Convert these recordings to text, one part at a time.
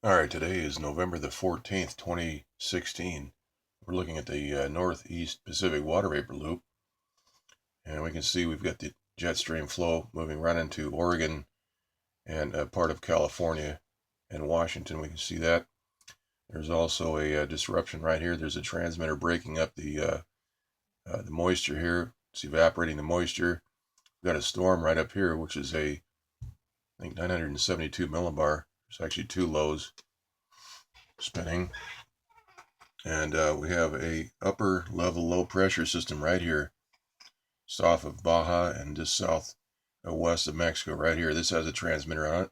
All right, today is November the 14th, 2016. We're looking at the northeast Pacific water vapor loop, and we can see we've got the jet stream flow moving right into Oregon and part of California and Washington. We can see that. There's also a disruption right here. There's a transmitter breaking up the moisture here. It's evaporating the moisture. We've got a storm right up here, which is I think 972 millibar. There's actually two lows spinning. And we have a upper level low pressure system right here, south of Baja and just south west of Mexico right here. This has a transmitter on it,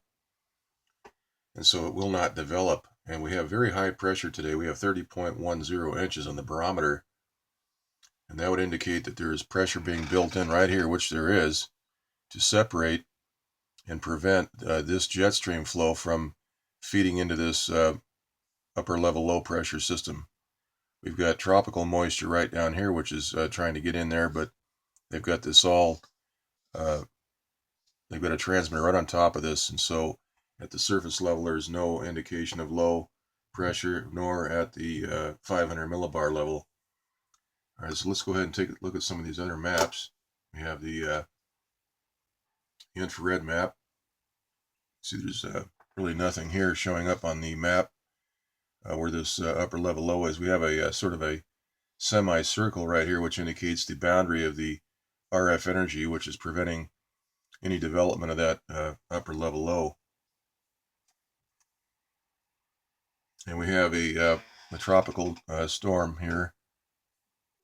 and so it will not develop. And we have very high pressure today. We have 30.10 inches on the barometer, and that would indicate that there is pressure being built in right here, which there is, to separate and prevent this jet stream flow from feeding into this upper level low pressure system. We've got tropical moisture right down here, which is trying to get in there, but they've got this all, they've got a transmitter right on top of this, and so at the surface level there's no indication of low pressure, nor at the 500 millibar level. All right, so let's go ahead and take a look at some of these other maps. We have the infrared map. See, there's really nothing here showing up on the map where this upper level low is. We have a sort of a semicircle right here, which indicates the boundary of the RF energy, which is preventing any development of that upper level low. And we have a tropical storm here.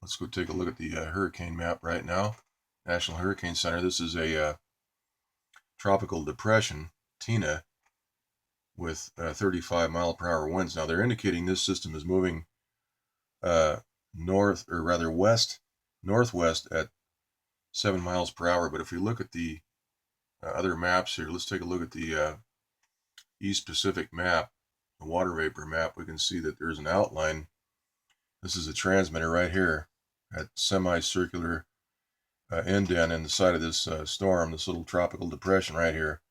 Let's go take a look at the hurricane map right now. National Hurricane Center. This is a tropical depression, Tina, with 35 mile per hour winds. Now they're indicating this system is moving north, or rather west, northwest at 7 miles per hour. But if we look at the other maps here, let's take a look at the East Pacific map, the water vapor map. We can see that there's an outline. This is a transmitter right here at semicircular indent in the side of this storm, this little tropical depression right here.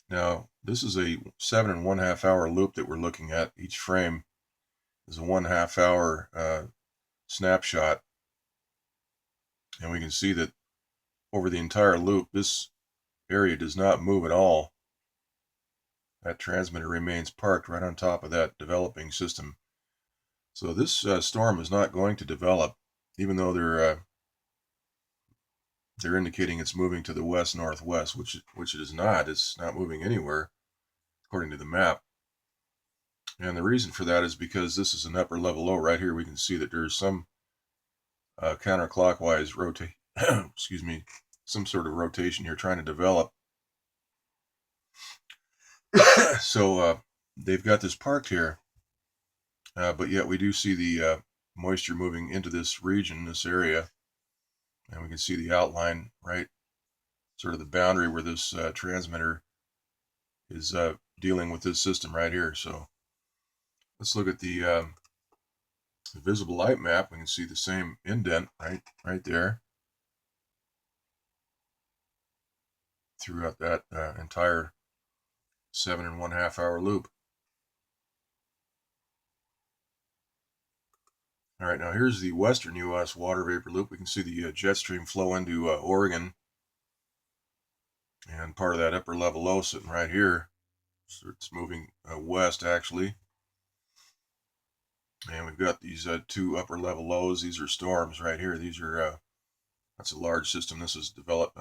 Now, this is a 7 1/2 hour loop that we're looking at. Each frame is a 1/2 hour snapshot. And we can see that over the entire loop, this area does not move at all. That transmitter remains parked right on top of that developing system. So this storm is not going to develop, even though they're indicating it's moving to the west-northwest, which it is not. It's not moving anywhere, according to the map. And the reason for that is because this is an upper level low right here. We can see that there's some counterclockwise rotate, excuse me, some sort of rotation here trying to develop. So they've got this parked here, but yet we do see the moisture moving into this region, this area. And we can see the outline, right, sort of the boundary where this transmitter is dealing with this system right here. So let's look at the visible light map. We can see the same indent right there throughout that entire 7 1/2 hour loop. All right, now here's the western U.S. water vapor loop. We can see the jet stream flow into Oregon, and part of that upper level low sitting right here. So it's moving west, actually. And we've got these two upper level lows. These are storms right here. These are, that's a large system. This is developed,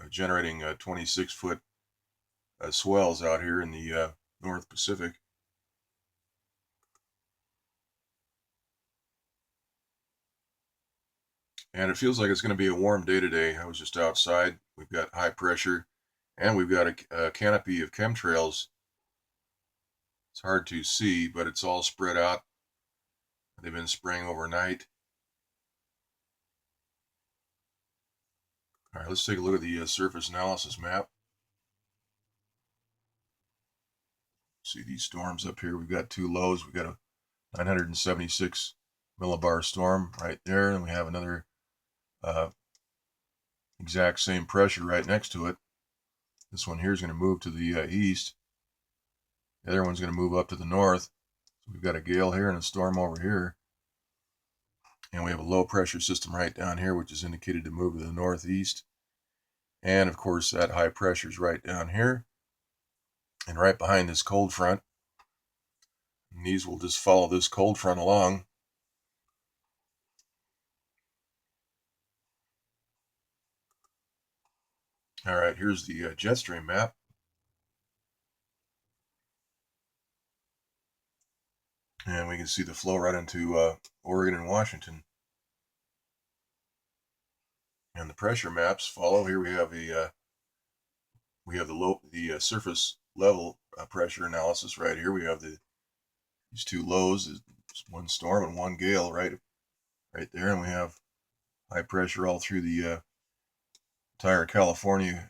generating 26-foot swells out here in the North Pacific. And it feels like it's going to be a warm day today. I was just outside. We've got high pressure, and we've got a canopy of chemtrails. It's hard to see, but it's all spread out. They've been spraying overnight. All right, let's take a look at the surface analysis map. See these storms up here. We've got two lows. We've got a 976 millibar storm right there, and we have another exact same pressure right next to it. This one here is going to move to the east. The other one's going to move up to the north. So we've got a gale here and a storm over here. And we have a low pressure system right down here, which is indicated to move to the northeast. And of course, that high pressure is right down here and right behind this cold front. And these will just follow this cold front along. All right, here's the jet stream map. And we can see the flow right into Oregon and Washington. And the pressure maps follow. Here we have the surface level pressure analysis right here. We have these two lows, one storm and one gale right there, and we have high pressure all through the entire California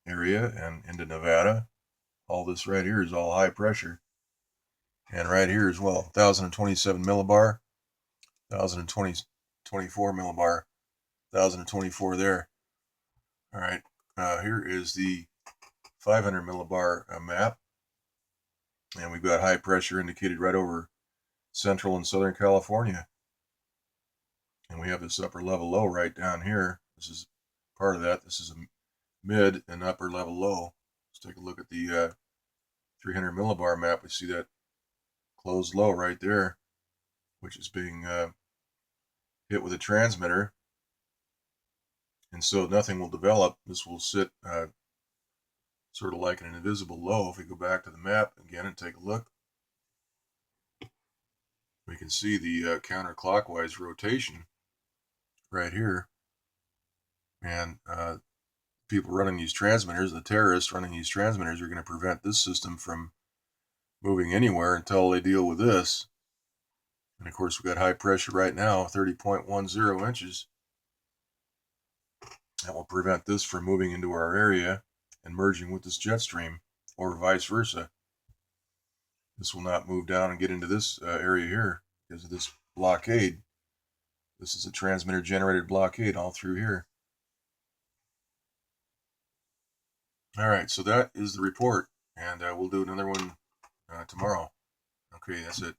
area and into Nevada. All this right here is all high pressure, and right here as well, 1,027 millibar, 1,024 millibar, 1,024 there. All right, here is the 500 millibar map, and we've got high pressure indicated right over Central and Southern California. And we have this upper level low right down here. This is part of that. This is a mid and upper level low. Let's take a look at the 300 millibar map. We see that closed low right there, which is being hit with a transmitter. And so nothing will develop. This will sit sort of like an invisible low. If we go back to the map again and take a look, we can see the counterclockwise rotation right here. And people running these transmitters, the terrorists running these transmitters, are going to prevent this system from moving anywhere until they deal with this. And of course, we've got high pressure right now, 30.10 inches. That will prevent this from moving into our area and merging with this jet stream, or vice versa. This will not move down and get into this area here because of this blockade. This is a transmitter generated blockade all through here. All right, so that is the report, and we'll do another one tomorrow. Okay, that's it.